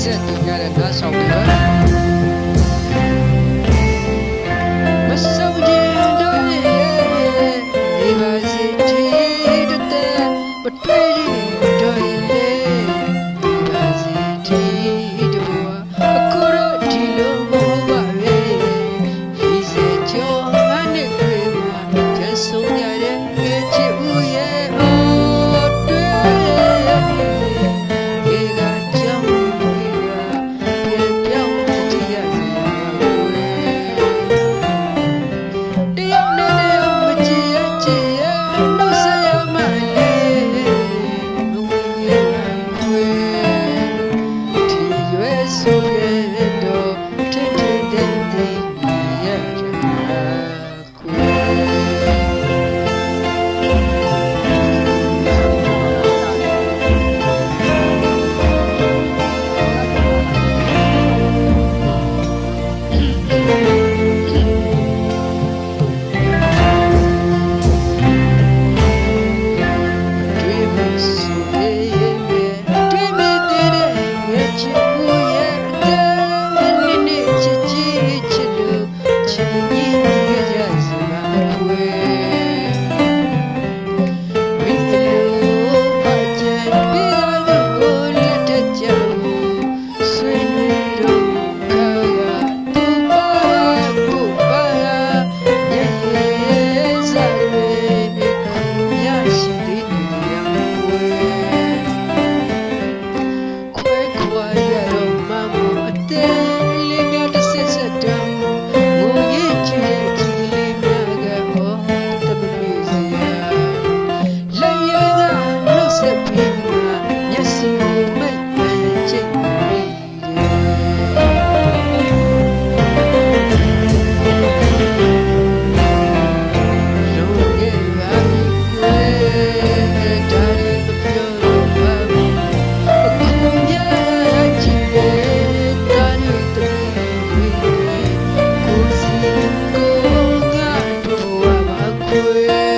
ဆက်တင်ပြတဲ့နားဆောင်တွေမဆုံးခြင်းတော့ရဲ့ဒီပါစီတီတဲ့မတွေ့ရင်တော့ရဲ့ဒီပါစီတီတော့အခုတော့ဒီလိုမဟုတ်ပါရဲ့ဒီစေကျော်ငါနဲ့တွေ့မှာကျဆုံးရတဲ့ချစ်ဦးရဲ့Quê